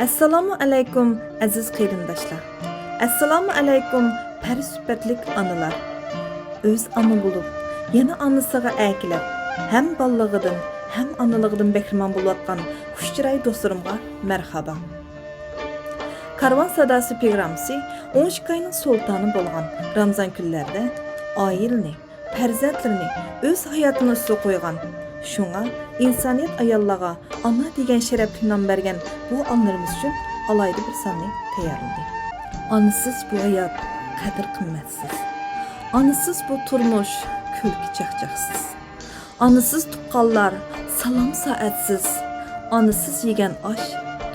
Assalamu alaykum aziz qeyrindaşlar. Assalamu alaykum pərisübətlik analar. Öz ana bulup, yana anısığa əkilib, hem ballığıdın, hem analığıdın bəkrman bulatqan xuşçiray dostlarımğa merhaba. Karvan Sadası programısı 12 ayının sultanı bolğan Ramazan günlərdə ailini, pərzətlərini, öz hayatını üstə qoyğan, şuna insaniyet ayallağa ana degen şerefli nam bergen bu anlarımız üçün alaylı bir sanni teyarlandı. Anısız bu hayat kadir kıymetsiz. Anısız bu turmuş külki çakçaksız. Anısız tuqqallar salam saatsiz. Anısız yegen aş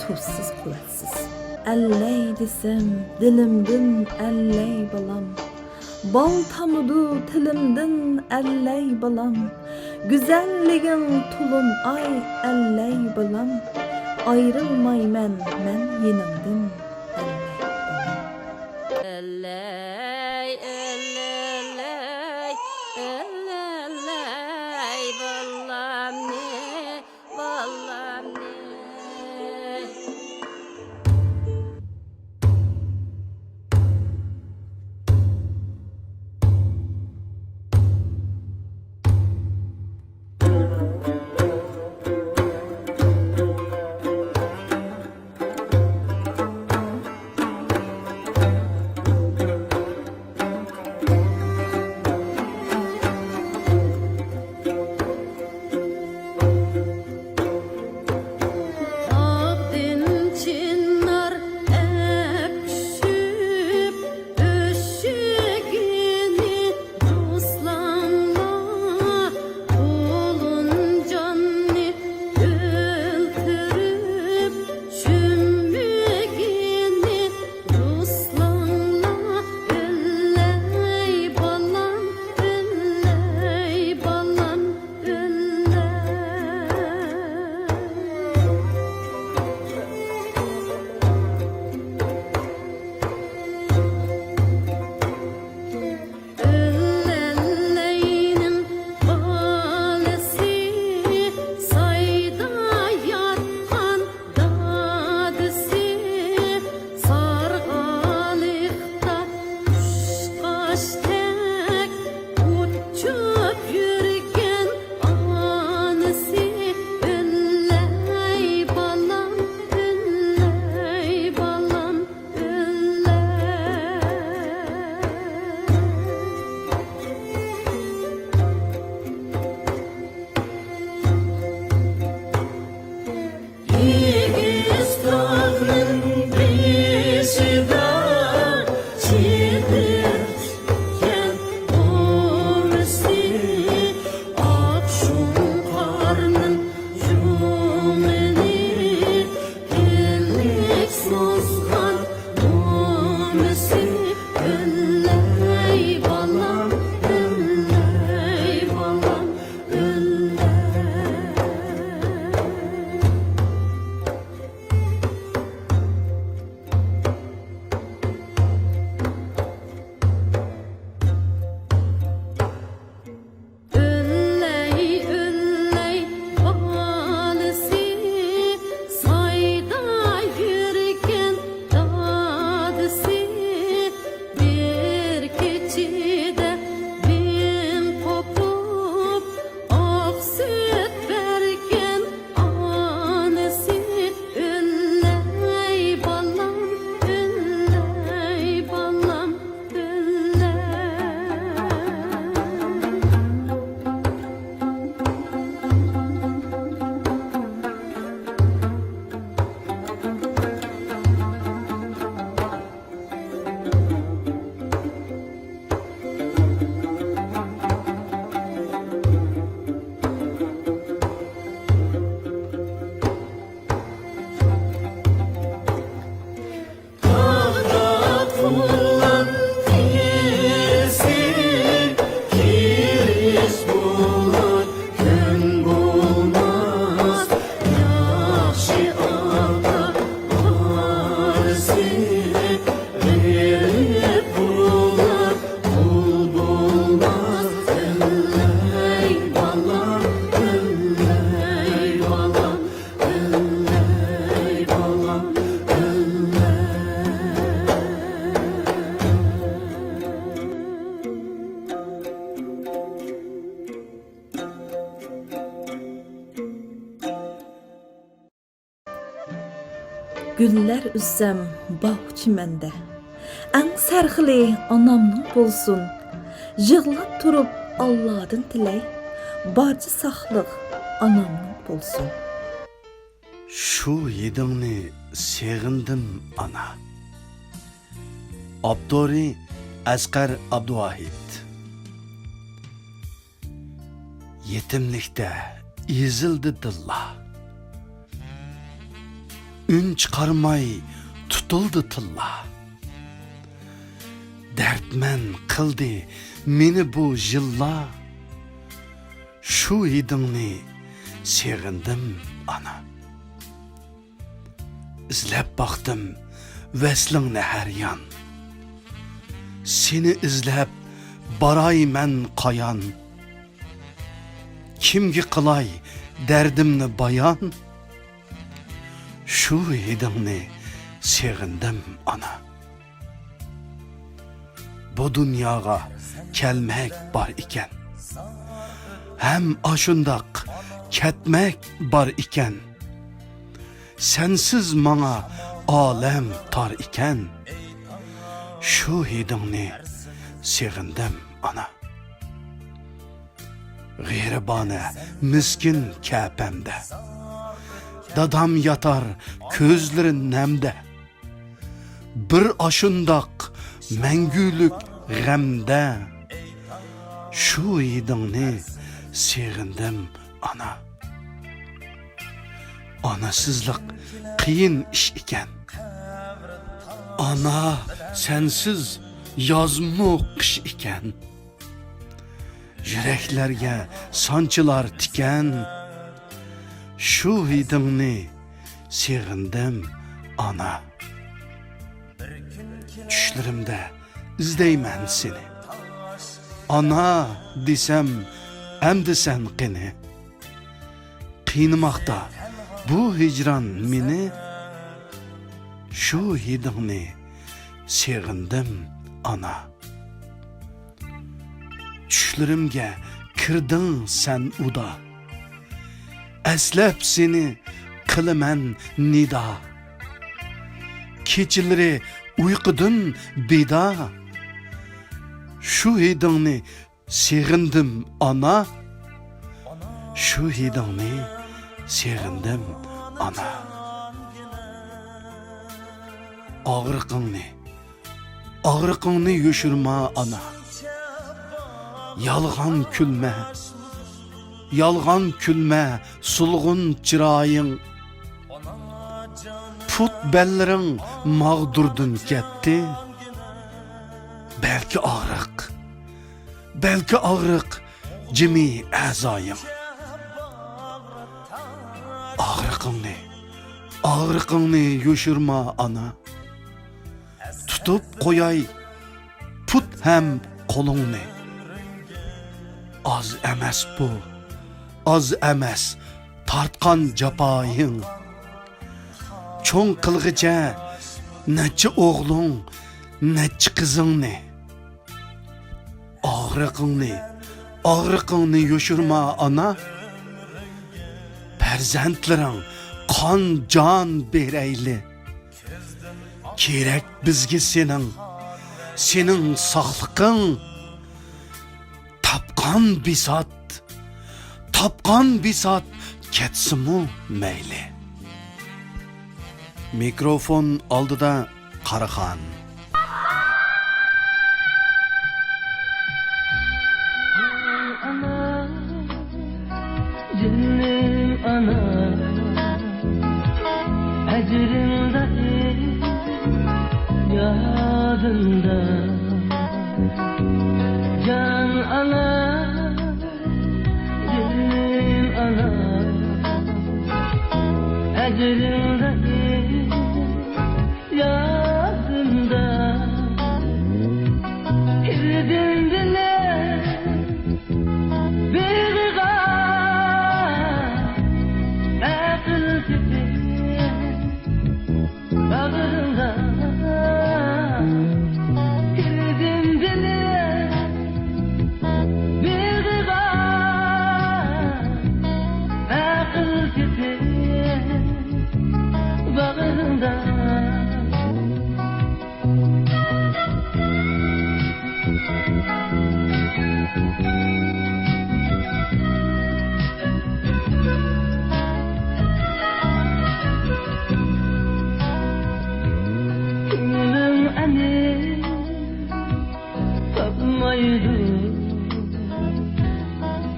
tuzsuz kuvvetsiz. Elley desem dilimdin elley balam. Bal tamudu tilimdin elley balam. Güzelligin tulun ay elley balam. Ayrılmaymen men yenimdin elley balam. Elley, elley, elley, ballam ne, ballam ne. Güller üssem bağçı mende. Ən sərxili anamның bolsun. Yığlab turub Allah'dan tiley. Barcı saqlıq anamның bolsun. Şu yedingni segindim ana. Abdori Asqar Abduvahid. Yetimlikte ezildi dilla. Ün çıkarmay tutuldu tilla. Dertmen kıldı meni bu jilla. Şu yedingni segindim ana. İzlep baktım veslingni her yan. Seni izlep baray men qayan. Kimgi qılay derdimni bayan. Şu yedingni segindim ana. Bu dünyaga kelmek bar iken. Hem aşundak ketmek bar iken. Sensiz mana alem tar iken. Şu yedingni segindim ana. G'iribona miskin kapamda. Dadam yatar ko'zlari namda. Bir ashundoq mangulik g'amda. Shu yedingni segindim ana. Onasizlik qiyin ish ekan. Ana sensiz yozmu qish ekan. Yüreklerge sancılar tiken. Şu yedingni segindim ana. Düşlerimde izleymen seni. Ana desem emdi sen qini. Qiynamakta bu hicran meni. Şu yedingni segindim ana. Düşlerimge kirdin sen uda. Eslep seni kılımen nida. Keçileri uyqudun bida. Şu yedingni segindim ana. Şu yedingni segindim ana. Ağrıqыңni yoshirma ana. Yalgan külme, sulğun çırayın. Put bellerin mağdurdun ketdi. Belki ağrık cimi azayın. Ağrıqыңni yoshirma ana. Tutup koyay put hem kolungni. Az emes bu, az emes tartkan capayın. Çoğun kılgıca neçe oğlun, neçe kızınni. Ağrıqыңni yoshirma ana. Perzentlerin kan can bereyli. Kerek bizge senin sağlıkın. Tapkan bisat ketsimu meyli. Mikrofon aldıda Karahan. Canım ana, ecrimde yadında. Can ana, canım ana, ecrimde yadında. Girdin dile bir akıl tipi bağrında. Girdin dile bir akıl tipi bağrında. yanında. Gönlüm eni tapmaydı.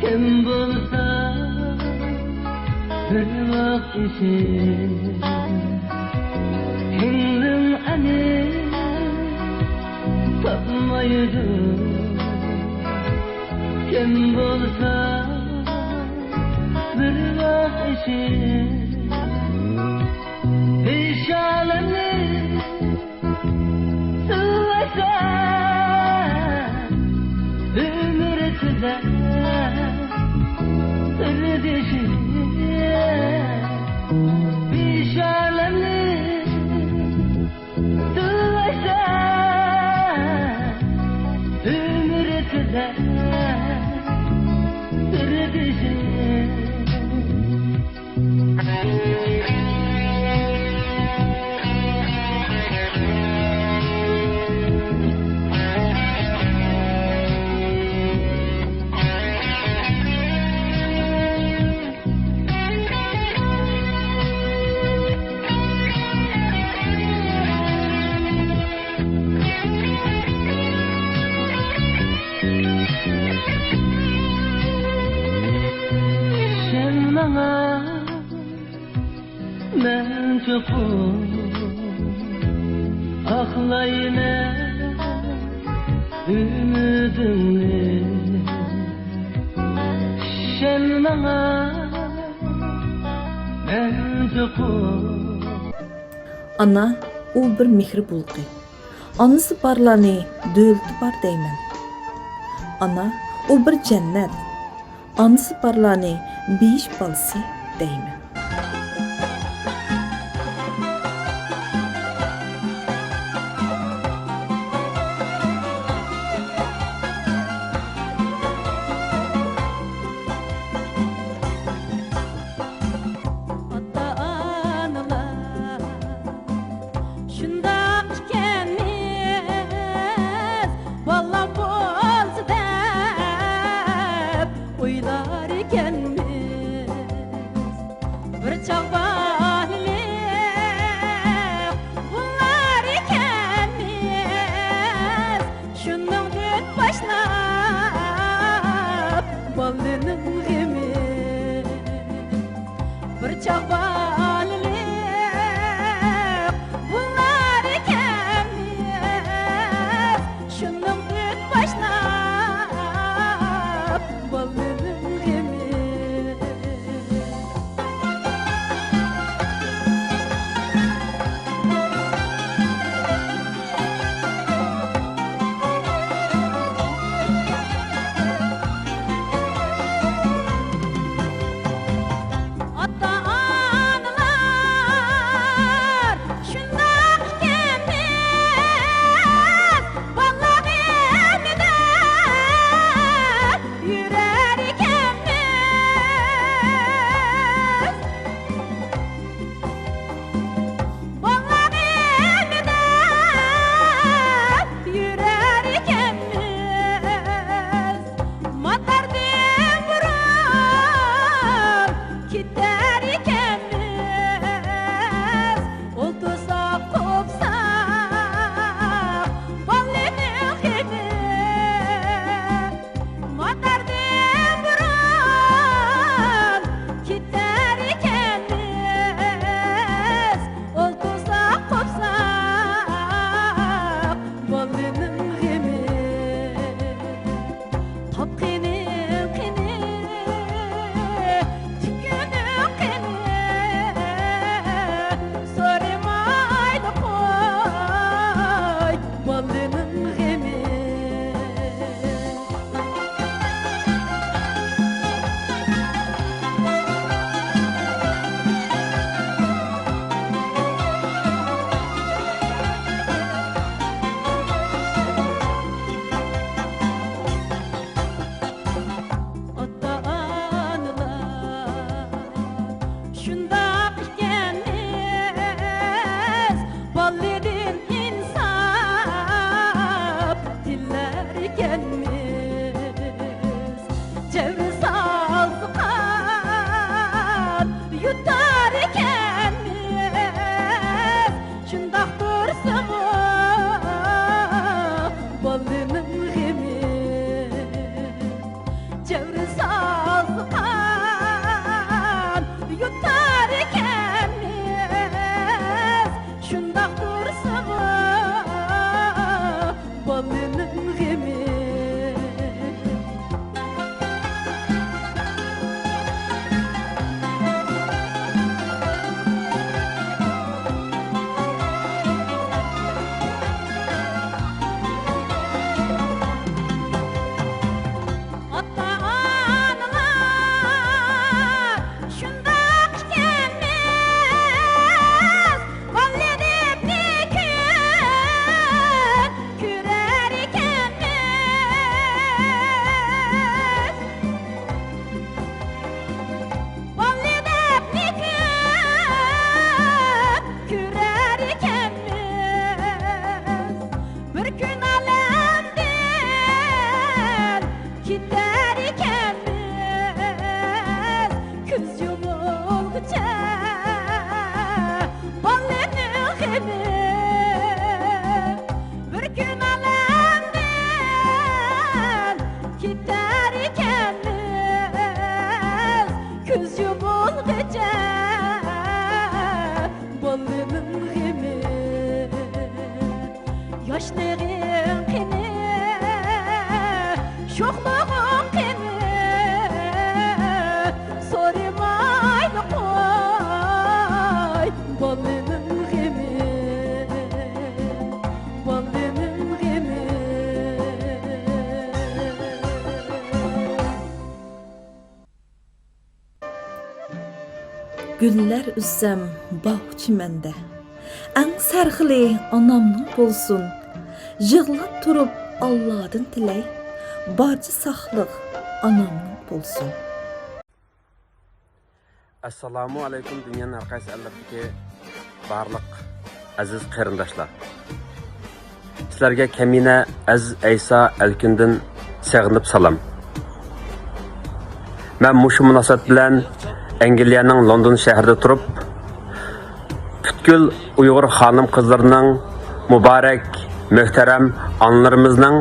Kim bulsa bir vakt için. Gönlüm eni tapmaydı. Kim bulsa bir vakt için. Hişaleni sıvasa ömür tüzer sırdışır. Hişaleni sıvasa ömür tüzer sırdışır. Sen bana ben çokum aklayına ümidimni. Sen bana ben çokum. Ana, o bir mehri buldu. Anısı barlarını dövültü bar deymen. Ana, o bir cennet. Anısı barlarını beş balsı deymen. Ata-analar şundaq ekanmiz, balla bolsa deb o'ylar ekanmiz. Bir chaq baliliq bunlar ekanmiz. Shundan deb boshlab balining g'imi. Bir chaq baliliq bunlar Başlığın kini Şoklığın kini Sorumaydı koy Balının gemi Balının gemi Güller üzsem bağ mende. Әң сәрхілі анамның болсын. Жығлап тұрып Алладың тілей. Barcı saqlıq anamның болсын. Assalamu alaykum dünyanın her qaysi ellərdəki barlıq aziz qarindaşlar. Sizlərə Kəminə Əziz Eysa Əlkündün sağınıb salam. Mən muşu münasibət bilən Angliyanın London şəhərində turub Bütkül Uyghur xanım qızlarının mübarək, möhtərəm anlarımızın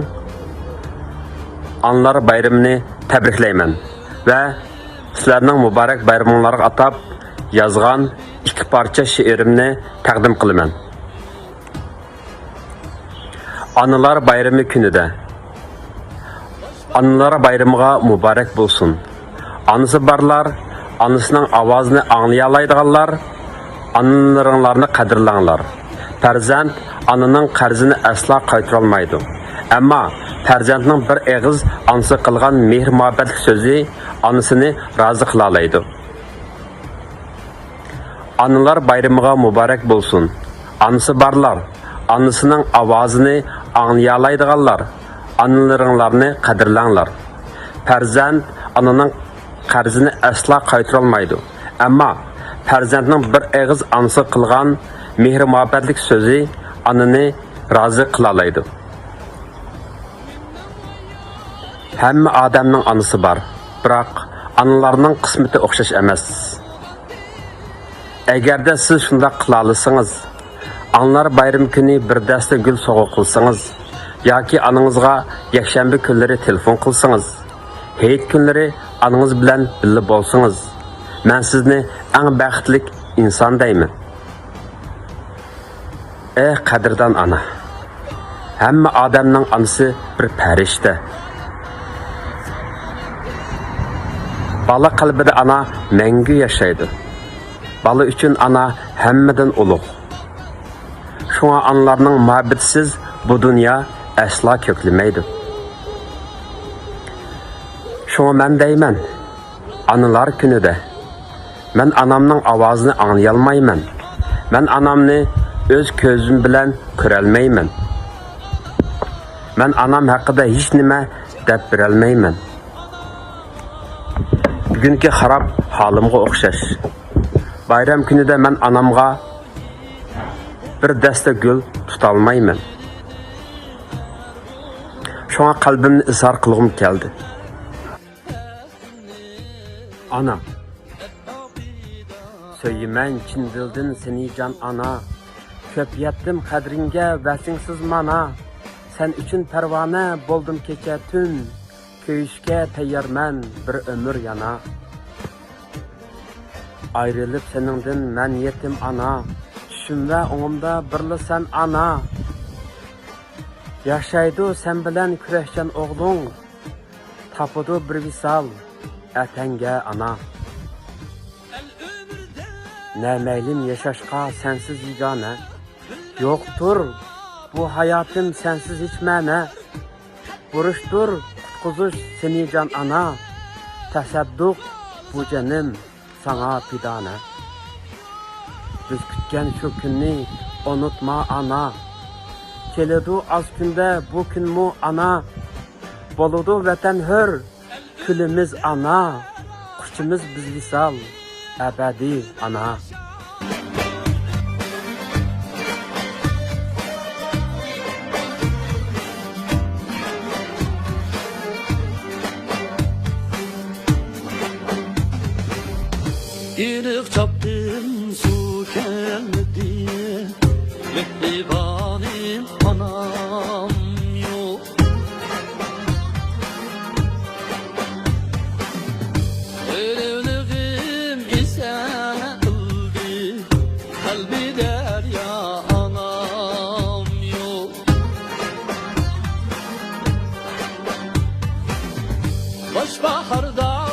anlar bayramını təbrikləyəm və sizlərinin mübarək bayramlarını atab yazğan iki parça şiirimni təqdim qılıman. Anılar bayramı günüdə Anılar bayramıға mübarək bolsun. Anısı barlar, anısının avazını anlayalaydıqanlar, anılarını qadirlanglar. Farzand anının qarzını asla qaytarolmaydı. Amma farzandning bir eg'iz anısı qilgan mehr muhabbatlik so'zi anısını razı qilalaydı. Anılar bayramiga muborak bo'lsin. Anısı barlar, anısının avazını anlayalaydiganlar, anılaringlarni qadirlanglar. Farzand anının qarzını asla qaytarolmaydı. Amma farzandning bir eg'iz anısı qilgan mehr muhabbatlik so'zi anını razı qilalaydı. Hamma odamning anısı var, biroq analarning qismati o'xshash emas. Agarda siz shunda qila olsangiz, Anılar bayram kuni bir dasta gul sovg'a qilsangiz yoki anangizga yakshanba kunlari telefon qilsangiz, hayit kunlari anangiz bilan birga bo'lsangiz, men sizni eng baxtli inson deyman. Ey qadrdon ana, hamma odamning anasi bir farishta. Bala qalbida ana mangu yashaydi. Bala uchun ana hammadan ulug'. Şuna analarning muhabbatsiz bu dunyo asla ko'klimaydi. Şuna men deyman, analar kunida men anamning ovozini anglayolmayman. Men anamni o'z ko'zim bilan ko'rolmayman. Men anam haqida hech nima deb berolmayman. Bugungi xarob holimga o'xshash. Bayram kunida men anamga bir dasta gul tutolmayman. Şuna qalbimni izhor qilg'im keldi. Ana, söylemen chin dildin seni can ana. Köp yettim qadringa vasingsiz mana. Sen üçün pervane boldum kecha tun. Köyüşke tayyorman bir ömür yana. Ayrılıp senindin men yetim ana. Düşümde oğumda birli sen ana. Yaşaydı sen bilen küreşen oğlun. Tapıdı bir visal etenge ana. Ne meylim yaşaşka sensiz yigane. Yoktur bu hayatım sensiz hiç mene. Vuruştur kutkuzuş seni can ana. Tesadduk bu canım sana pidane. Biz kütken şu günni unutma ana. Kelidu az günde bu gün mu ana. Boludu vatan hür külümüz ana. Kuşumuz biz visal ebedi ana. İlik çaptım su geldi. Mehribanim anam yok. Ölümlüğüm ise kıldı. Kalbi derya anam yok. Yaş baharda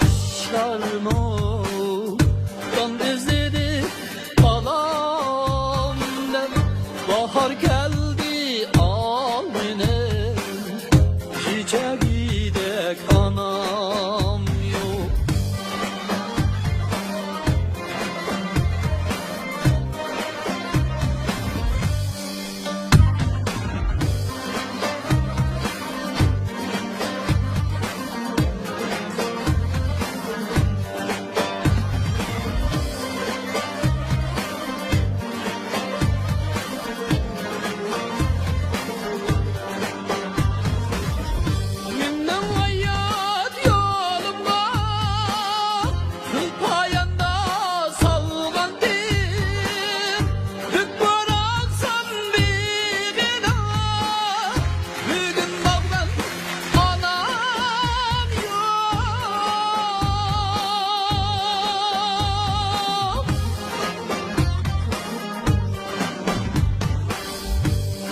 kuşlar mı Kan izledi balamdan Bahar geldi al beni Çiçeğidek anam yok Minnem hayat yolumda Kıl payanda salgan din Hük bıraksan bir gına Bugün bağdan anam yok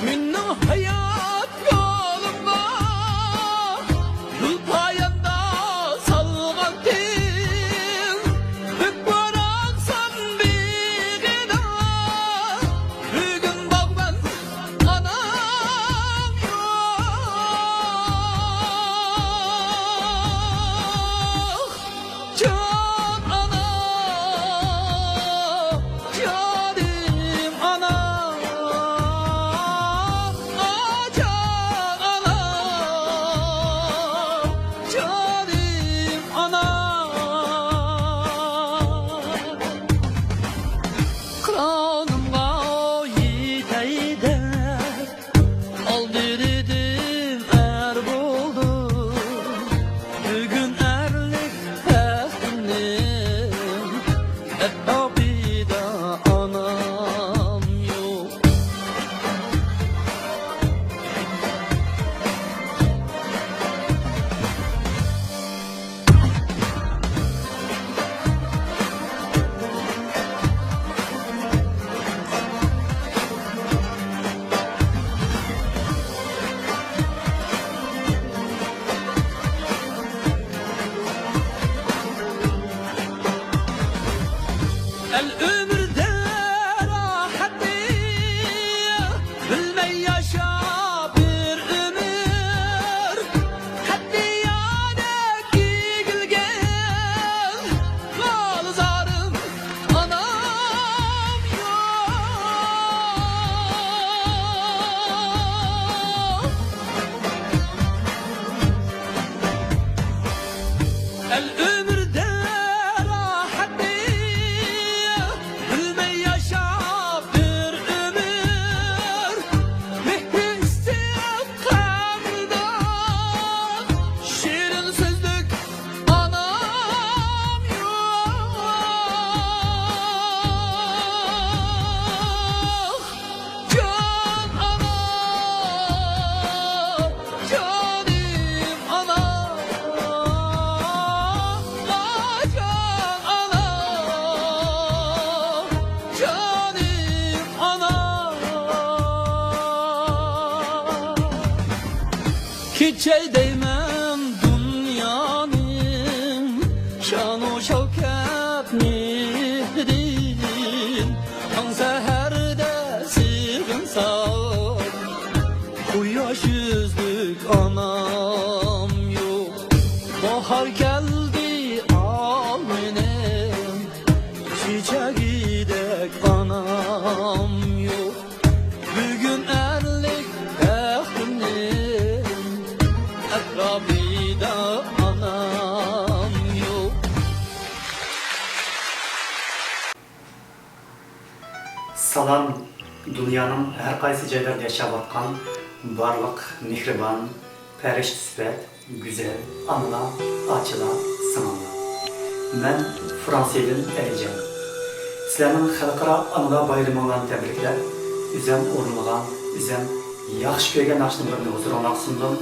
Minnem hayat yolumda Yol payında salgan din Hük bıraksan bir gına Bugün bağdan anam yok Can ana, canim ana Can ana, canim ana Kranımga yiteyde Aldırdım er buldum Bugün erlik tehtim Et abida anam yok El ömürde rahatı Bilmey yaşa bir ömür Haddi yanek gigilgen Galı zarım anam yok El ömürde rahatı Bilmey yaşa bir ömür Mehri isteyip kalbimden Şirin sözlük anam yok Can ana, canim ana Can ana, canim ana Kiçey değmem dünyanın Şanu şevket mihdin Tan seherde sigin sağ Kuyaş yüzlük anam yok Bahar geldi al benim Çiçeğidek anam yok Bugün erlik tehtimim Etrafida anam yok Salam dünyanın her qaysı joylarida yashab atkan barliq mehribon, farishta sifat, güzel, analar, achilar, singillar. Men Fransiyadan Alijon. Sizlarning xalqaro analar bayrami bilan tabriklar. O'zim o'rnagan, o'zim yaxshi ko'rgan naqshni birini huzuringizga sundim.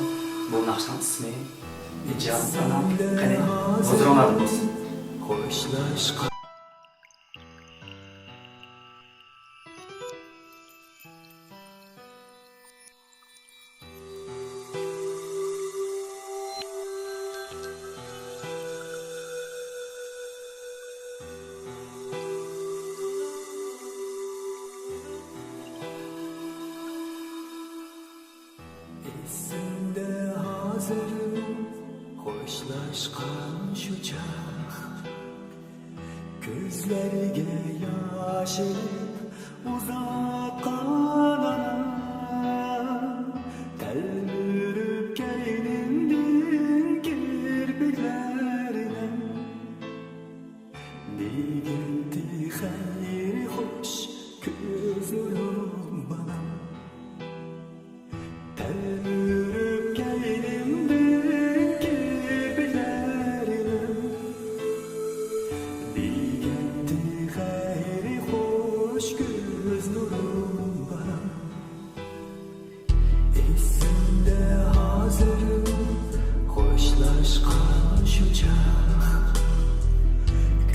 Bu naqshning ismi Jon onam. Qani huzuringizda bo'lsin. Esimde hazır hoşlaşkan şu çağ, gözlerge yaşırıp uzatkan telmürüp keynimdir kirpiklerine diginti hayri hoş gözlerim bana telmürüp keynimdir kirpiklerine diginti hayri hoş gözlerim bana esimde hazır hoşlaşkan şu çağ,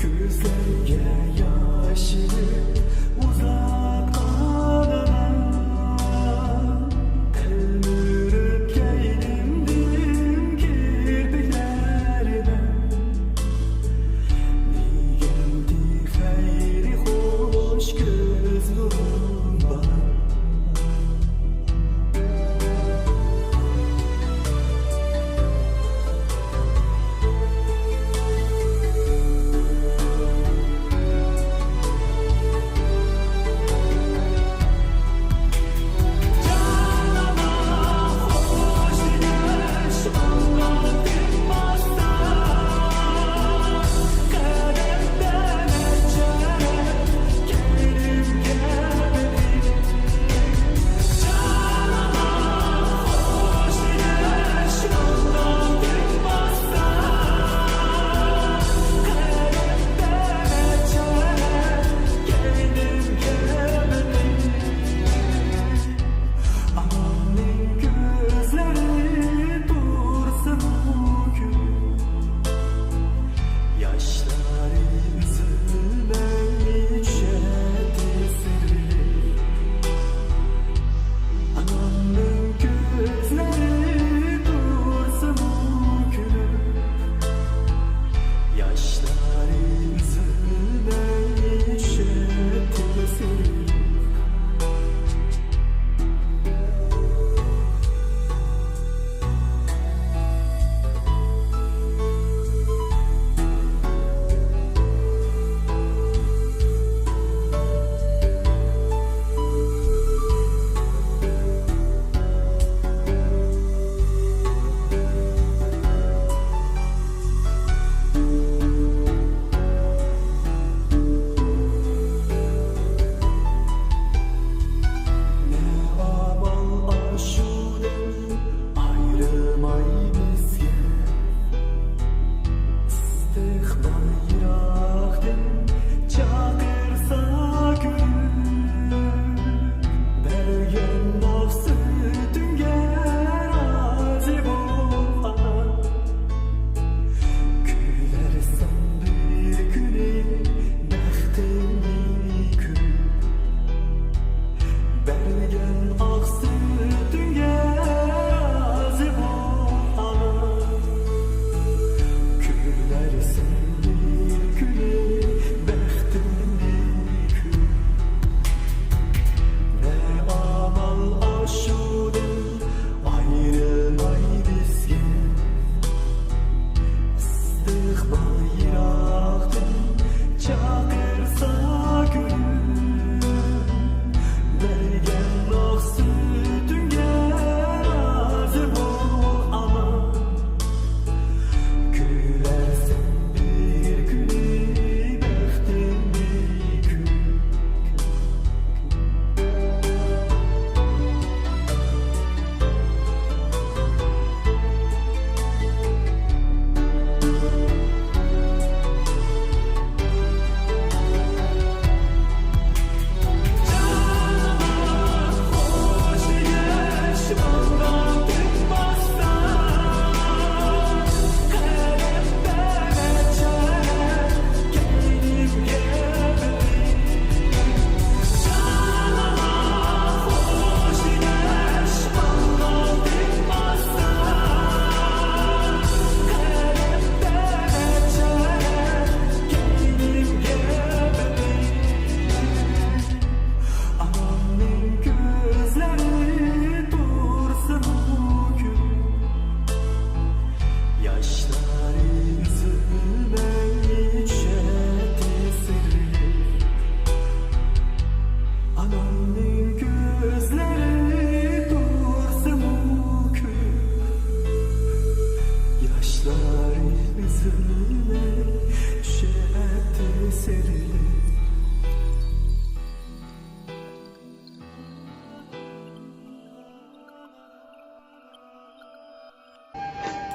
gözlerge yaşırıp uzatkanına telmürüp keynimdim kirpiklerine digendi hayri hoş gözlerim bana.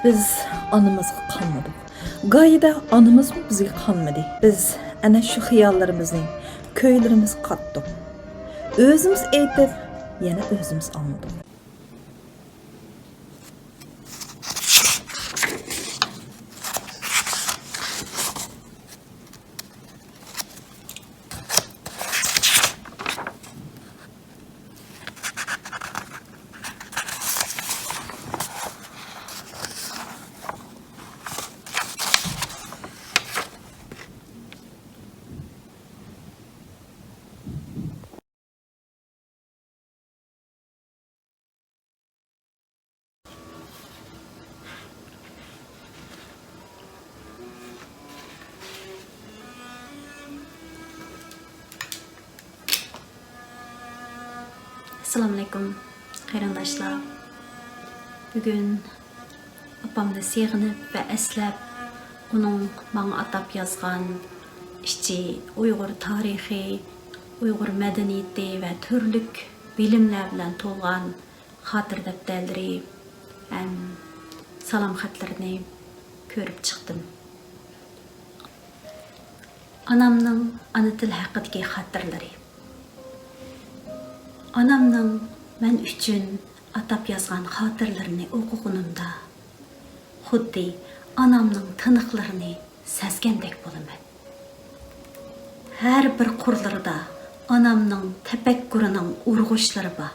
Biz anamızga qanmadık. Gayida anamız bizga qanmadı. Biz ana shu xiyollarimizni, ko'ylarimiz qatdik. O'zimiz aytib, yana o'zimiz anladik. Assalamu alaikum, qarindoshlar. Bugun opamni seg'inib va eslab, uning menga atab yozgan ishchi Uyg'ur tarixi, Uyg'ur madaniyati va turlik bilimlar bilan to'lgan xotir daftarlari ham salom xatlarini ko'rib chiqdim. Anamning ana til haqidagi xotirlari. Anamның мен үшін атап yazgan xatırlarını okuğunumda, xuddi anamның tınıqlarını sezgendek bolaman. Her bir qurlarida anamның tefekkürünün urğuşları ba,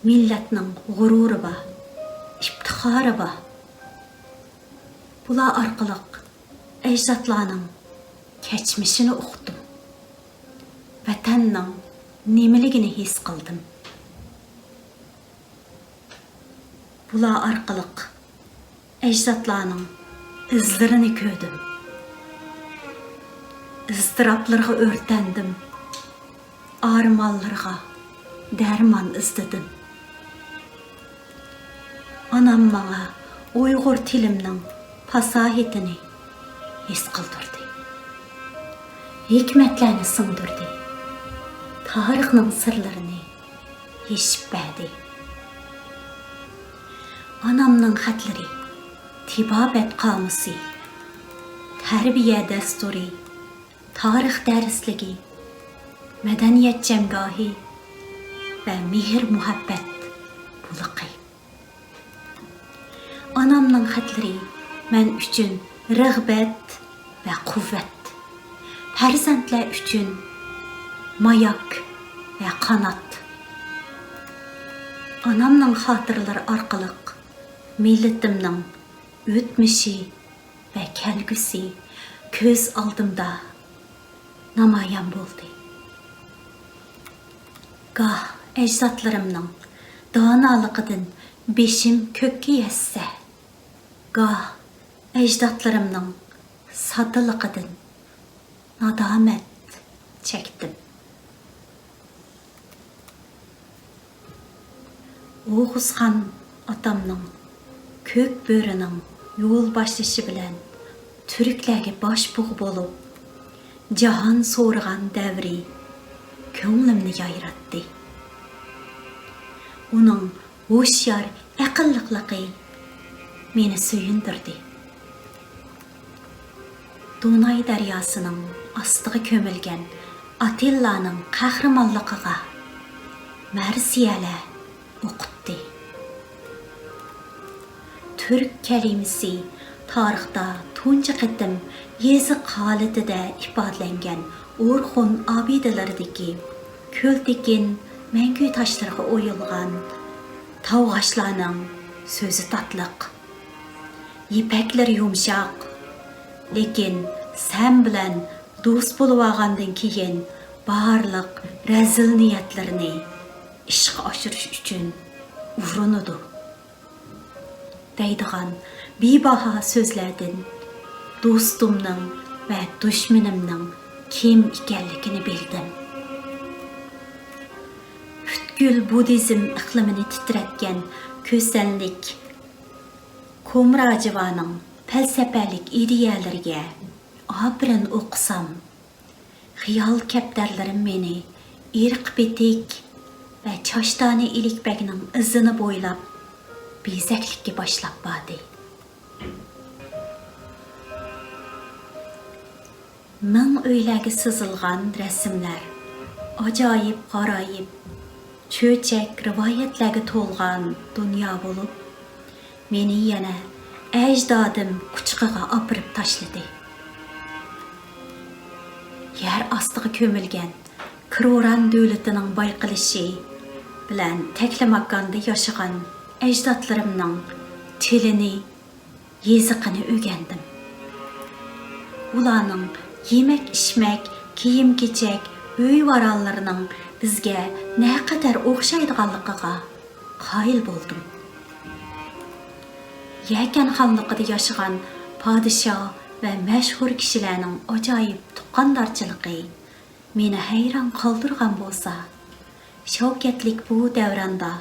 milletning g'ururi ba, iftixori ba. Bular arqılıq ecdatlarning keçmişini uqdim. Vatanning nimeligini his qildim. Bular arqılıq ecdatlarning izlarini ko'rdim. İztiraplarga o'rtandim. Armonlarga darmon izladim. Anam menga Uyg'ur tilimning fasohatini his qildirdi. Hikmatlarni singdirdi. Tarixning sirlarini yeshib berdi. Anamning xatlari, tibobat qomusi, tarbiya dasturi, tarix darsligi, madaniyat jamgohi va mehr muhabbat buliqi. Anamning xatlari men uchun rag'bat va quvvat, farzandlar uchun mayak ve kanat. Anamның xatırları arqılıq milletimning o'tmishi ve kelgusi ko'z oldimda namoyon bo'ldi. Goh ecdatlarimning donoliqidan beshim ko'kka yetsa, goh ecdatlarimning soddaliqidan nadomat chekdim. Oğuzhan atamның көк бөрінің yol başlışı bilen Türklerge başbuğ bolup Cahan soğurgan devri könglimni yayrattı. Onun hoşyar aqıllıqlıqı meni söyündürdü. Donay daryasının astığı kömülgen Atilla'nın qahramanlıqıga mersiyeler o'qitdi. Türk kelimesi tarixda tunji qitim yeziq holatida ifodalangan Orxon abidalaridagi ko'ltekin mangu toshlarga o'yilgan tavg'ashlarning so'zi tatliq. Yipaklar yumshoq, lekin sen bilan do'st bo'lib olgandan keyin barliq razil niyatlarini ishga oshirish uchun urinadi. Deydigan bebaho so'zlardan do'stimning va dushmanimning kim ekanligini bildim. Butkul budizm iqlimini titratgan ko'sanlik Komrajivaning falsafalik ideyalariga obrin o'qisam, xiyol kaptarlarim meni irq bitik ve çaştani ilikbeginin izini boylap bezeklikka boshlab bordi. Ming uylarga sızılgan resimler, ajoyib g'aroyib, cho'chak rivoyatlarga to'lgan dunyo bo'lib, meni yana ajdadim quchqiga opirib tashladi. Yer ostiga ko'milgan Kroran davlatining bayqilishi bilan Taklamakanda yashagan ajdodlarimning tilini, yeziqini o'rgandim. Ularning yemek içmek, kiyim kechak, uy varallarının bizga ne kadar o'xshaydiganligiga qoyil bo'ldim. Yakan xonligida yashagan podshoh va mashhur kishilarning ajoyib tuqqandarchiligi meni hayron qoldirgan bo'lsa, shavkatlik bu davranda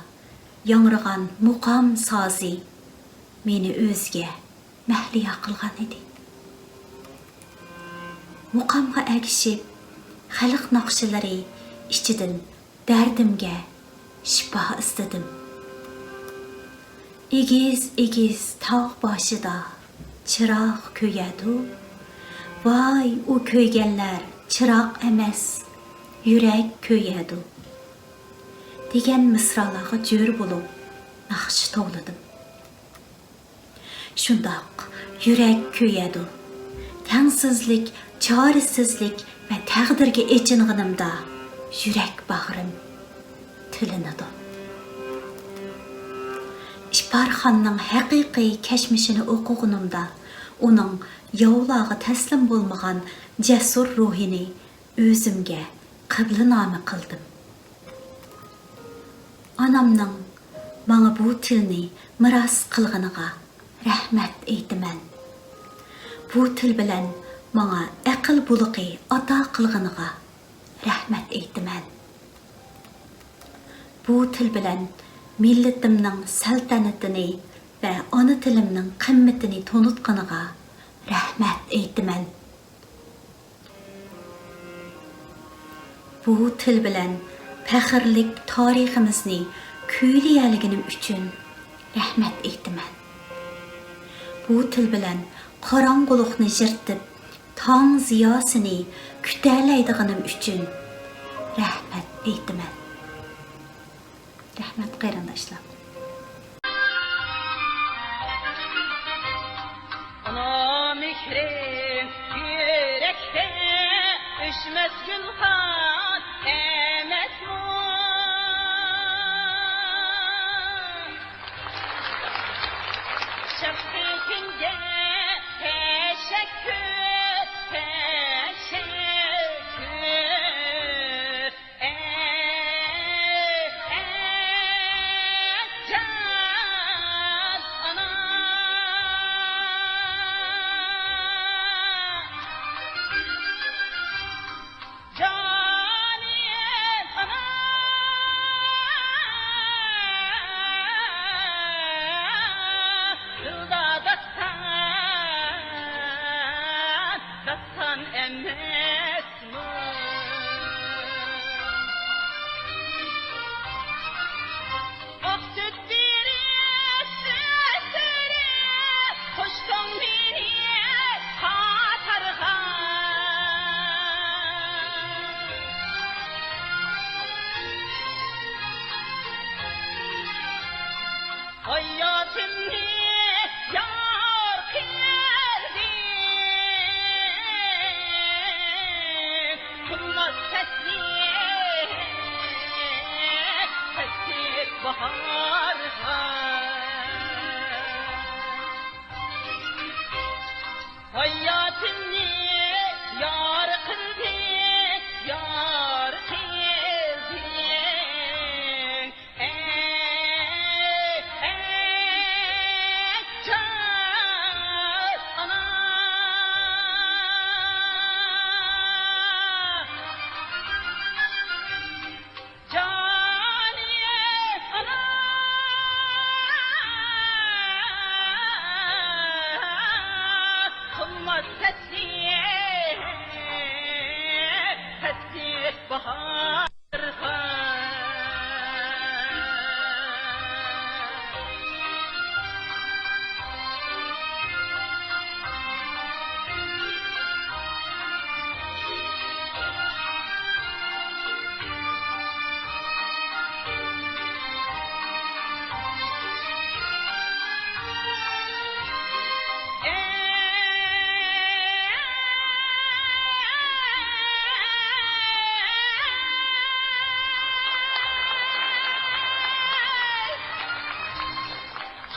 yangragan muqam sozi meni o'ziga mahliyo qilgan edi. Muqamga agishib, xalq naqshlari ichidan dardimga shifo istadim. Egiz tog' boshida chiroq ko'yadi. Voy, u ko'yganlar chiroq emas, yurak ko'yadi. Degan misralarga jo'r bo'lib, naqsh tovladim. Shundoq yurak ko'yadi. Tengsizlik, çaresizlik ve taqdirga echinganimda yurak bag'rim tilinadi. Ishparxonning haqiqiy kashmishini o'qiganimda uning yovlarga taslim bo'lmagan jasur ruhini o'zimga qiblanoma qildim. Anamning bana bu tilni miros qilganiga rahmat aytaman. Bu til bilan bana aql buluqi ata qilganiga rahmat aytaman. Bu til bilan millatimning saltanatini va ona tilimning qimmatini tonutganiga rahmat aytaman. Bu til bilan faxrlik tariximizni kuylayalganim uchun rahmat aytaman. Bu til bilan qorong'ulikni yirtib tong ziyosini kutalaydiganim uchun rahmat aytaman. Rahmat qarindoshlar. Ana mihrim yürekte üşmez gülhan emet mu? Şefkatinde teşekkür.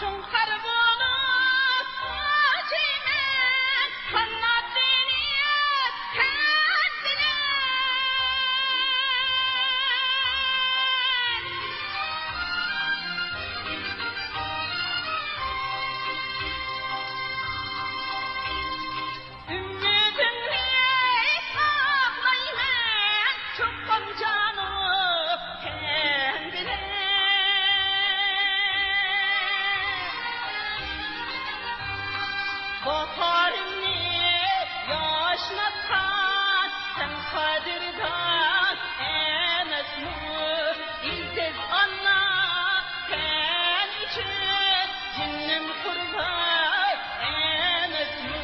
Şunkar bulup acımet kanat beni kendine. Ümmidimle ağlayman çok canım kendine. Baharını yaşlatkan sen kadirdan emes mi? İlsiz anla sen için cinnin kurban emes mi?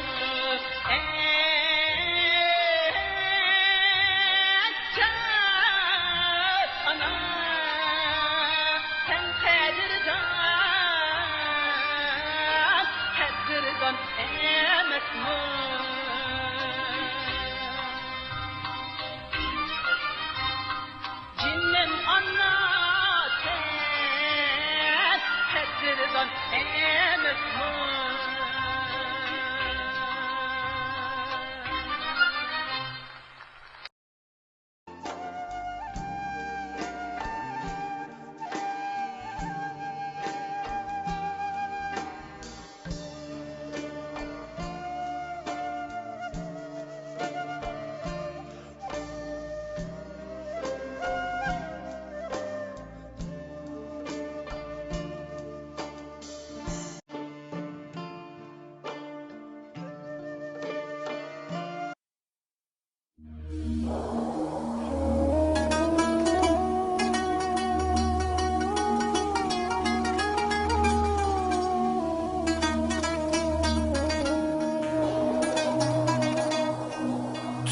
Can ana sen kadirdan emes mi? Cinnin anna sen kadirdan emes mi?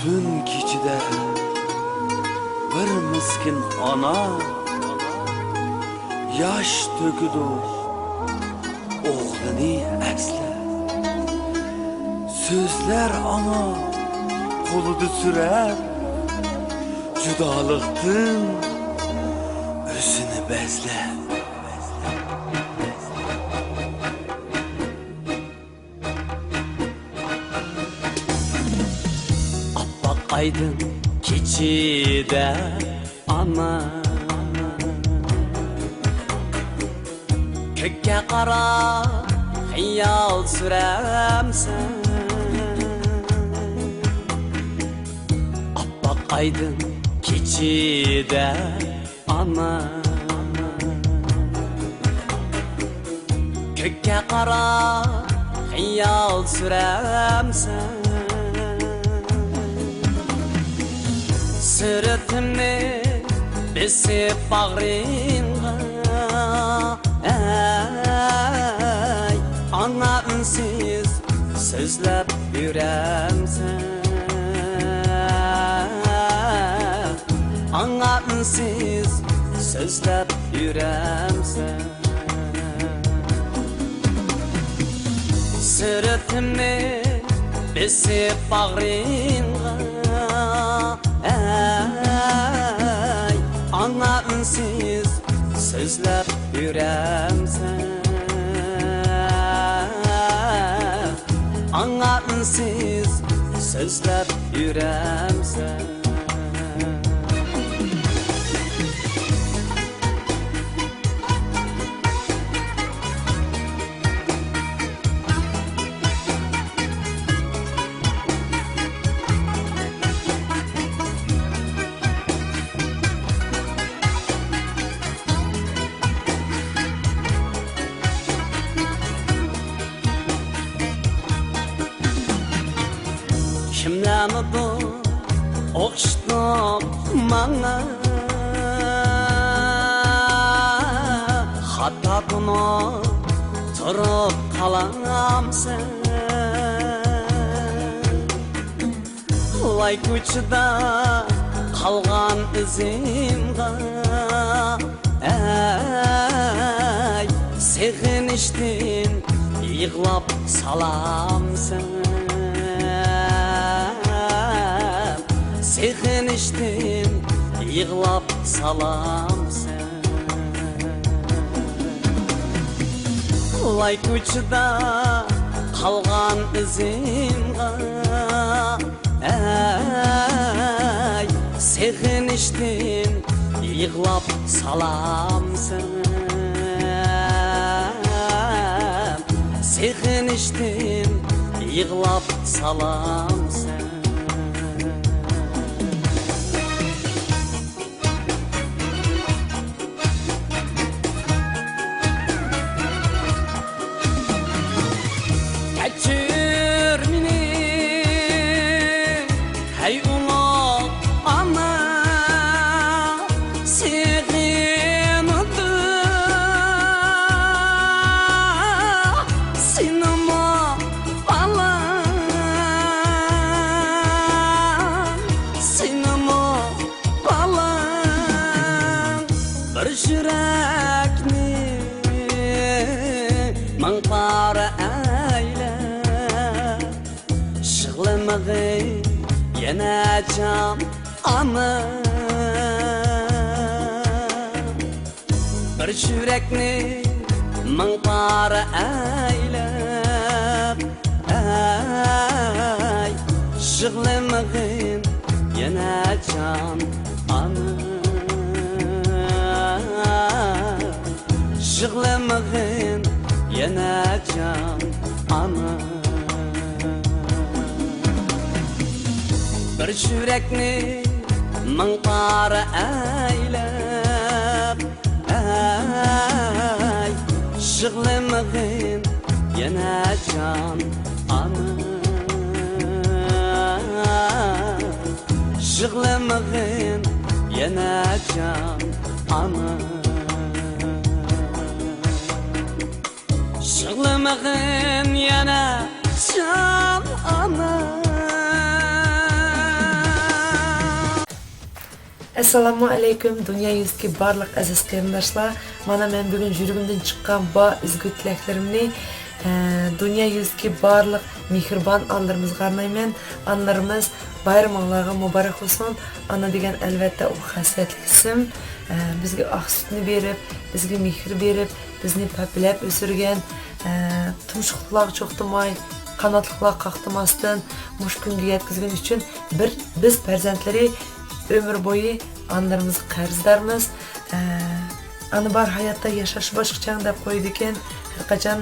Tün keçide bir miskin ana yaş töküdü oğlunu esle. Sözler ana koludu sürer, judalıktın özünü bezle. Appak aydın keçide ana, kökke qara xiyal süremsen. Appak aydın keçide ana, kökke qara xiyal süremsen. Sırtımı besip bağrınga, ey ana ünsüz sözlep yüremsen. Ana ünsüz sözlep yüremsen. Sırtımı besip bağrınga, ey ana ünsüz sözlep yüremsen. Ana ünsüz sözlep yüremsen. Kimlenidir okştup bana, hatta bunu turup kalamsen. Vay ko'chada kalgan izimga, ey sevinishtin yig'lab salamsen. Sevinishtin yig'lab salamsen. Yıglay ko'chada qalgan izimga Ey sevinishdim yig'lab salamsan Sevinishdim yig'lab salamsan Kechir meni hey ulug' ana Sinema balan Bir yürekni manqara ayle Şıqlamağı yana cam ana Bir yürekni manqara aylab Ay Şıqlamağın yana can ana Şıqlamağın yana can ana Bir yürekni manqara aylab Ay Şıqlamağın yana can ana Şıqlamağın yana can ana Şıqlamağın yana can ana Assalamu alaikum dünya yüzdeki barlık aziz kıyımdaşlar. Mana men bugün jürümden çıkan ba üzgü tileklerimni dünya yüzdeki barlık mihriban anlarımızga arnayman. Anlarımız bayramlarga mübarek olsun. Ana degen elbette o hasretli isim. Bizge ak sütünü berip, bizge mihir berip, bizni pöpülep ösürgen, tumşuqlar çoxtumay, kanatlıqlar qaqtımasdan muş güngü yetkizgen üçün biz perzentleri ömür boyu anlarımızı qarzdarmız. Anı bar hayatta yaşaşı başqıçan dep koydu eken, her qaçan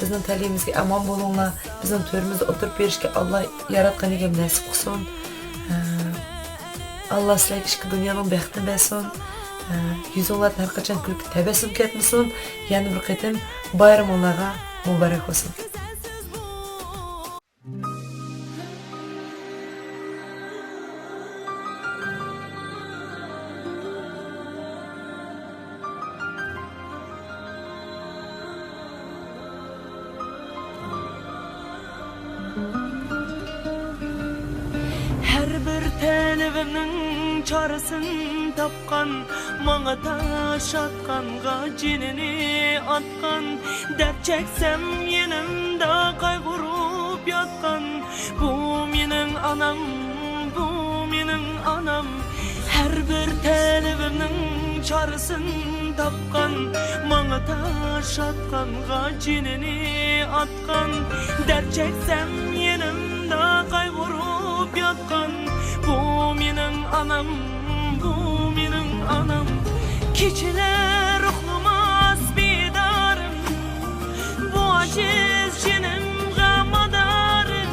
bizning talimizga aman bo'linglar, bizning to'rimizda o'tirib berishga Allah yaratgan egam nasib qilsin. Allah sizlarga ishqi dunyoning baxtini bersin. Yuzinglar har qachon kulib tabassum ketmasin. Yana bir qatim bayraminglarga muborak bo'lsin. Her bir televimnin çarısın tapkan Mağa taş atkanga cinini atkan Dert çeksem yenimde kaygurup yatkan Bu menin anam, bu menin anam Her bir televimnin çarısın tapkan Mağa taş atkanga cinini atkan Dert çeksem yenimde kaygurup yatkan Bu menin anam, bu menin anam Keçiler ruhlumas bidarım Bu aciz cinim gamadarım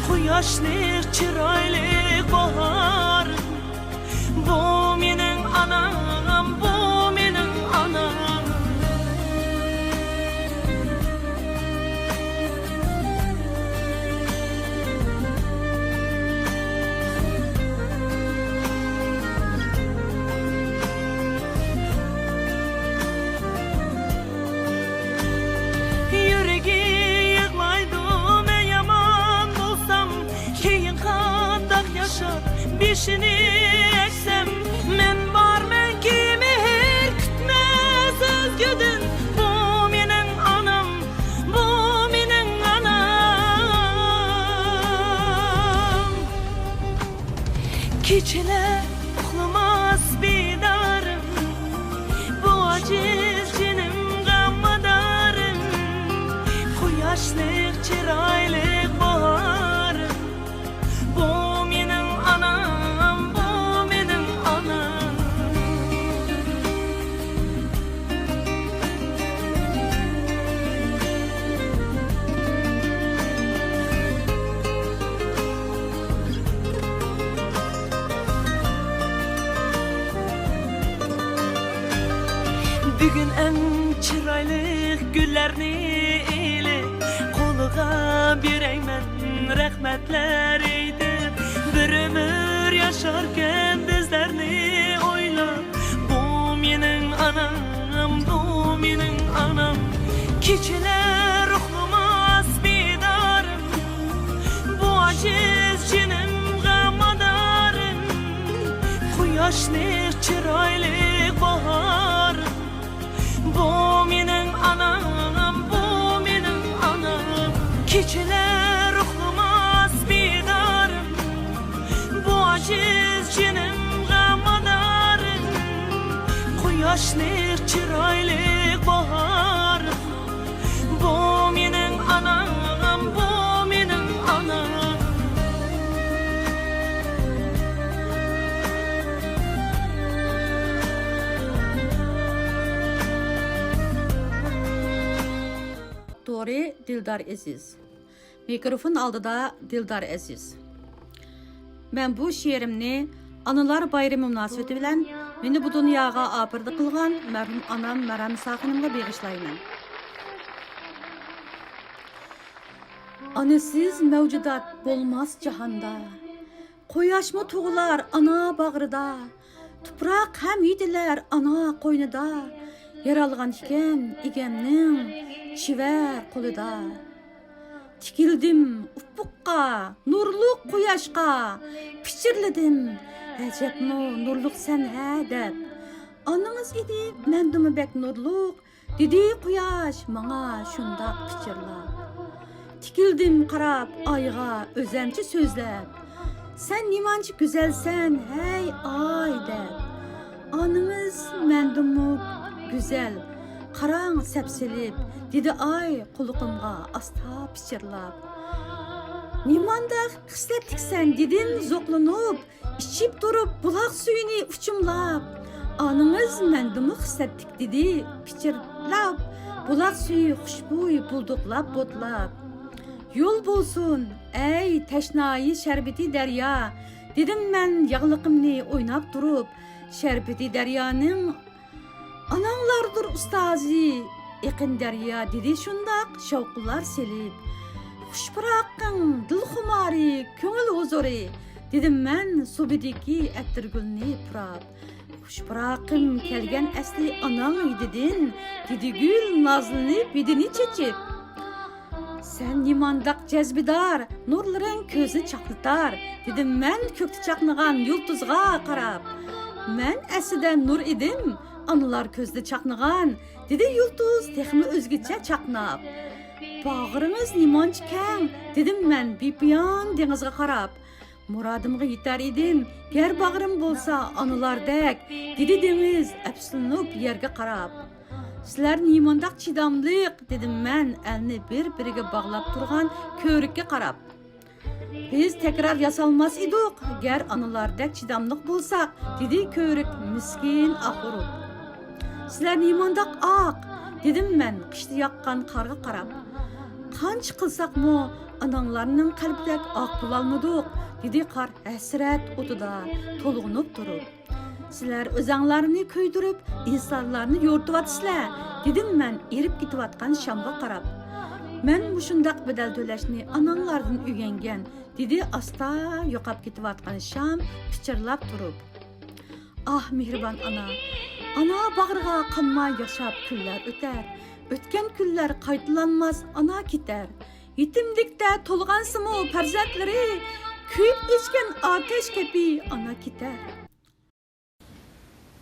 Kuyaşlı çıraylı baharım Bu menin anam, bu menin anam Bişini eksem men var men kimi her kütmez özgüdün Bu menin anam, bu menin anam Keçiler uxlamaz bidarım Bu aciz cinim gamma chiroyli bahorim. Bu mening anam, bu mening anam. Bugün en chiroyli gullarni eli qo'liga berayman rahmatlar aytib. Bir umr yasharkan bizlarni o'ylab. Bu mening anam, bu mening anam. Kechalar ruhmas bedorim, bu aziz jinimga madarim. Quyoshni chiroyli bahorim. Bu mening anam, bu mening anam. Kechalar ruhmas bedorim, bu aziz jinimga madarim. Quyoshni chiroyli bahorim. Bu mening anam, bu mening anam. Doğru Dildar Aziz. Mikrofon aldıda Dildar Aziz. Ben bu şiirimni Analar Bayramı münasebeti bilen meni bu dunyoga apırdı kılgan merhum anam Meram Sakinimga begishlayman. Anasiz mevcudat bolmaz cahanda. Quyoshmi tug'lar ana bag'rida. Tuproq ham yedilar ana qo'ynida. Yaralgan ekan egamning chivar qo'lida. Tikildim ufukqa, nurluq quyoshqa, pichirladim. Ajabmi nurluq sen ha deb. Anangiz edi, mendimi bek nurluq, dedi quyosh manga shundoq pichirlab. Tikildim qarab ayga o'zimcha so'zlab. Sen nimancha güzelsen hey ay deb. Anangiz mendimi güzel, qarang sepsilib, dedi ay quluqimga asta pichirlab. Nimanda xislatliksan dedim zo'qlanib, içip durup bulaq suyuni uçumlab. Anangiz mendimi xislatlik dedi pichirlab, bulaq suyu xushbo'y bulduqlab bo'tlab. Yol bulsun ey teşnayı şerbeti derya, dedim men yağlıqımni oynab durup. Şerbeti deryanın ananglardır ustazi, eqin derya dedi şundaq şavqlar selip. Xush bıraqqın dil xumari, ko'ngil huzuri, dedim men subidiki ettirgulni purab. Xush bıraqqın kelgen asli anang dedin, dedi gül nazlanıp bedini çechip. Sen nimandaq cezbidar, nurların közü çaqlıtar, dedim men kökti çaqnıgan yulduzga qarab. Men əsiden nur idim, anılar közde çaqnıgan, dedi yulduz texmi özgüçe çaqnab. Bağrınız nimanç keng, dedim men bipiyan denizga qarab. Muradımga yeter idim, ger bağrım bolsa anılardek, dedi deniz əpsülünüp yerge qarab. Sizler nimandaq çidamlıq, dedim men elini bir-biriga bağlap turgan körükke qarab. Biz tekrar yasalmaz idik, ger anılardek çidamlıq bolsak, dedi körük miskin ahurub. Sizler nimandaq aq, dedim men qışta yaqqan qarga qarab. Qancha qilsak mu ananglarning qalbidek aq bulalmadık, dedi qar hasrat o'tida tolg'unib turib. Sizler özanglarını köydürüp, insanlarını yortuvatsizlar, dedim men erip gitivatkan Şamga qarab. Men muşundaq bedel töleşni ananglardan üyengen, dedi asta yoqap gitivatkan Şam pichirlab turib. Ah mehriban ana, ana bağrıga qanmay yaşap kunlar öter. Ötken kunlar qaytlanmaz, ana keter. Yetimlikte tolğansımı farzandlari, kuyup o'chgan ateş kepi ana keter.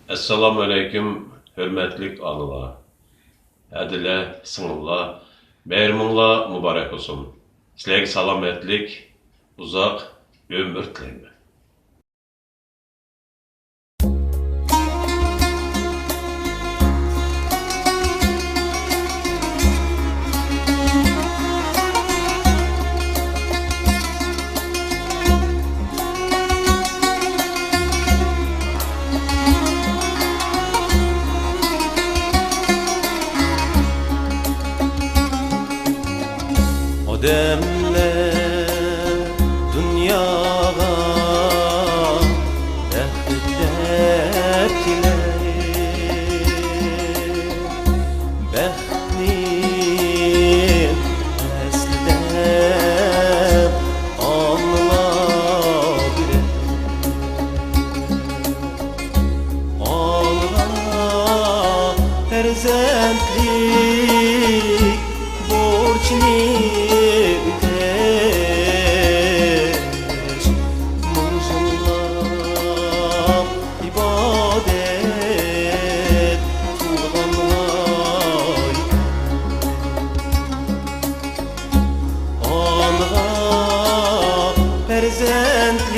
Assalamu alaikum, hürmetlik anılar. Adile, sınırlar, bayramınlar mübarek olsun. Sizlerge salametlik, uzak ömür tileyim. demler dünyaya Bəxtlər kilərim Bəxtnin əslidəm anlar birəm Alğa Perzentlik borçni ödeş Mınjıllap ibadet kılğanlar Alğa perzentlik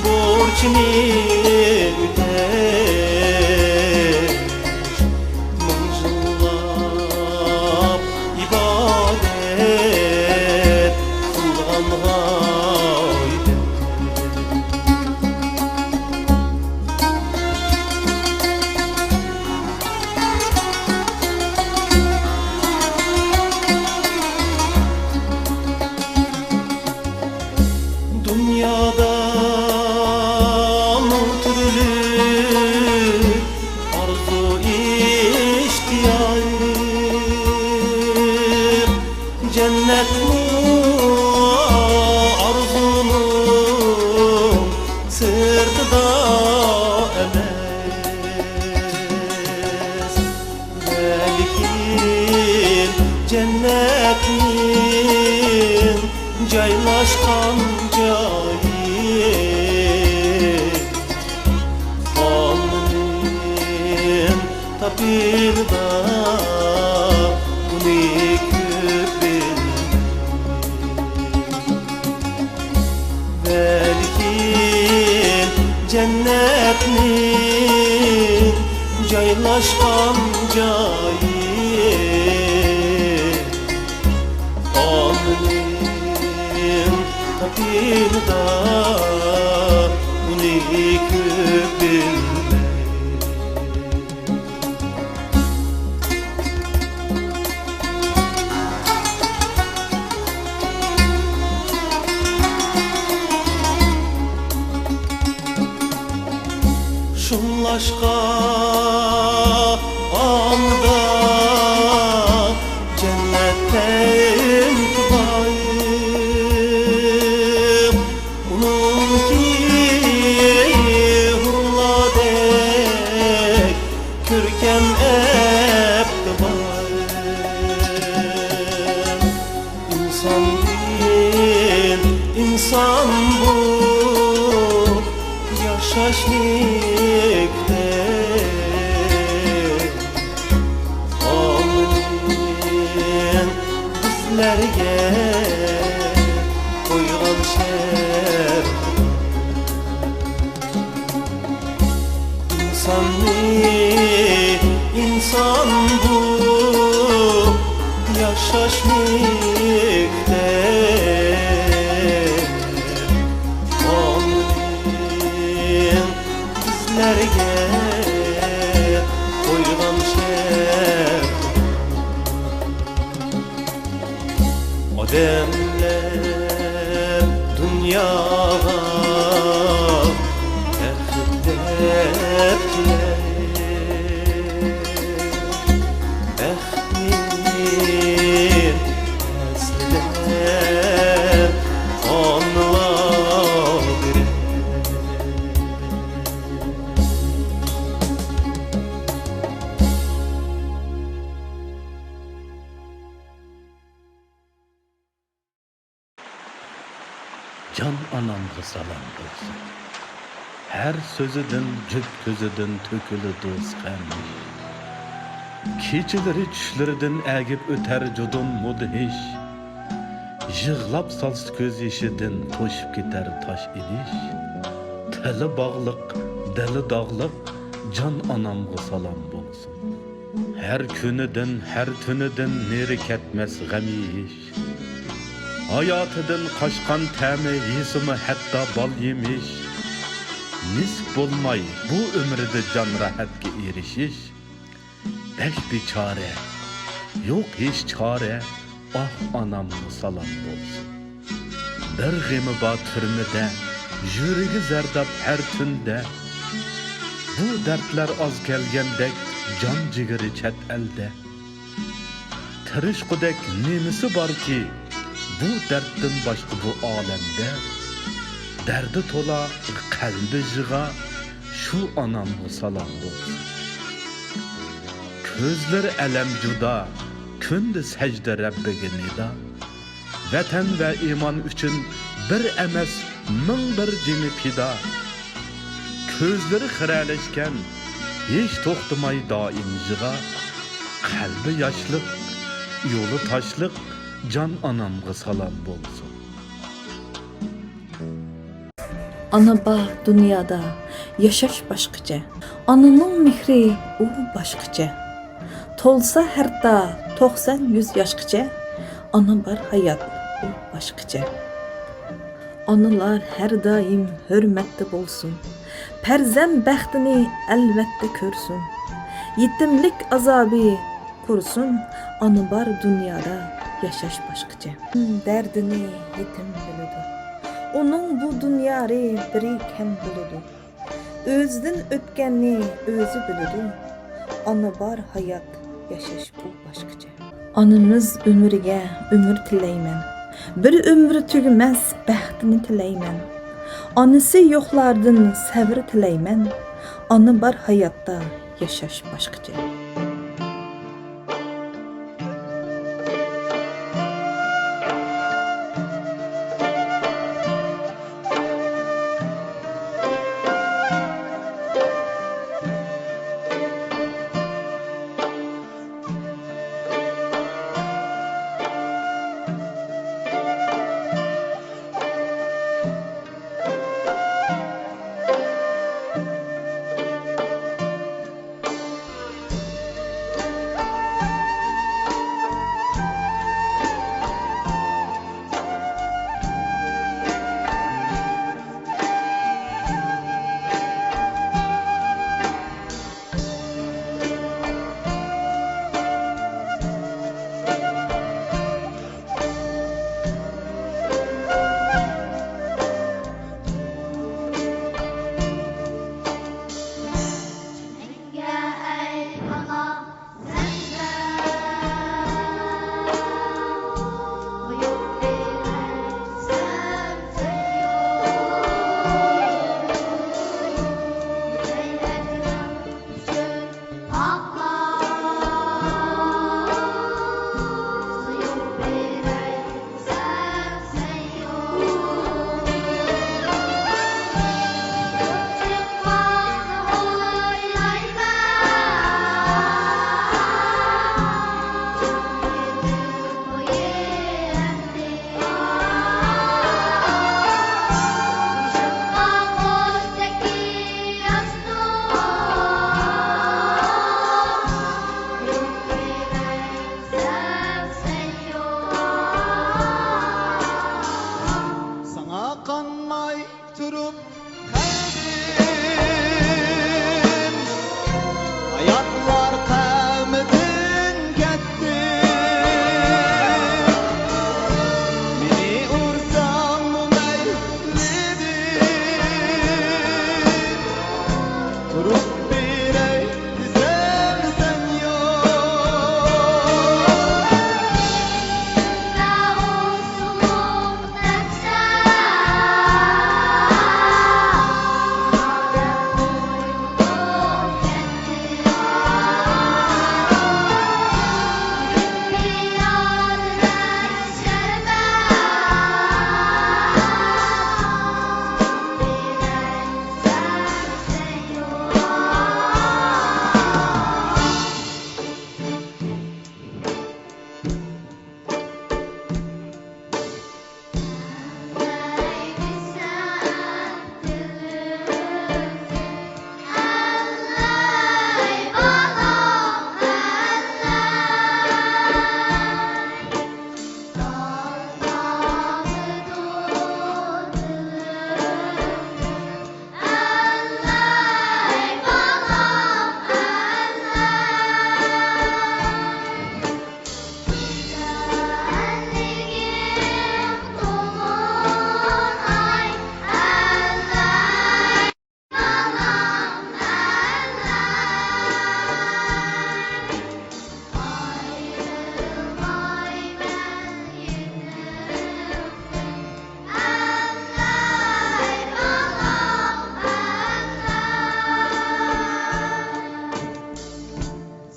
borçni ödeş Mınjıllap ibadet kılğanlar Dünyada türlü arzu iştiyar Cennet mi arzunun sırtıda emes Velikin cennetnin caylaşkan cayı Alnının tapında bunu köpün Belkin cennetnin caylaşkan cayı Alnının tapında bunu köpün Şunlaşqa anda cennetten tıbayım Onun ki hurladek kürkem ep tıbayım İnsan değil, insan bu yaşaşlıkta Alnın bizlerge koygan şer İnsan bu yaşaşlıkta Bizlerge koygan şer Odemler dünyaya Bəxtlər kilərim Bəxtnin əslidəm anlar birəm Can anamga salam bolsun. Her sözüdün, cüp gözüdün tökülü dost qanmış. Keçileri çüşlerden ägip öter judun mudhiş. Yığlap salsı göz yeşidin toşup gider taş idiş. Teli bağlık, deli dağlık, can anamga salam bolsun. Her künüdün, her tünüdün neri ketmez gamiş. Hayatıdan kaçkan təmi yesimi hatta bal yemiş. Nisk bolmay bu ömrüde can rahatga erişiş. Bek biçare, yok hiç çare, ah anamga salam bolsun. Bir gemi batırmida, yüregi zardab her tünde. Bu dertler az gelgendek, can cigiri chet elde. Tirishqudek nemisi var ki, bu dertten başka bu alemde. Derdi tola kalbi jıga, şu anamga salam bolsun. Közleri elem juda, kündü secde Rabbiga nida. Vatan ve iman üçün bir emes, ming bir cini pida. Közleri xiraleşken, hiç toxtumay daim jıga. Kalbi yaşlık, yolu taşlık, can anamga salam bolsun. Ana ba dünyada yaşaş başqaça. Ananın mehri o başqaça. Tolsa her da 90-100 yaşqaça. Ana bar hayat o başqaça. Analar her daim hürmetli bolsun. Perzem bəxtini elbette körsün. Yetimlik azabı kursun. Ana bar dünyada yaşaş başqaça. Derdini yetim bilüdü. Onun bu dünyarı biri kem buludu. Özden ötkenni özü bilüdü. Ana bar hayat yaşaş bu başqaça. Anamız ömürge ömür tileymen. Bir ömrü tügümez bəxtini tileymen. Anısı yoxlardan səvri tileymen. Ana bar hayatta yaşaş başqaça.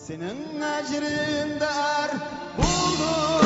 senin ecrinde er buldum.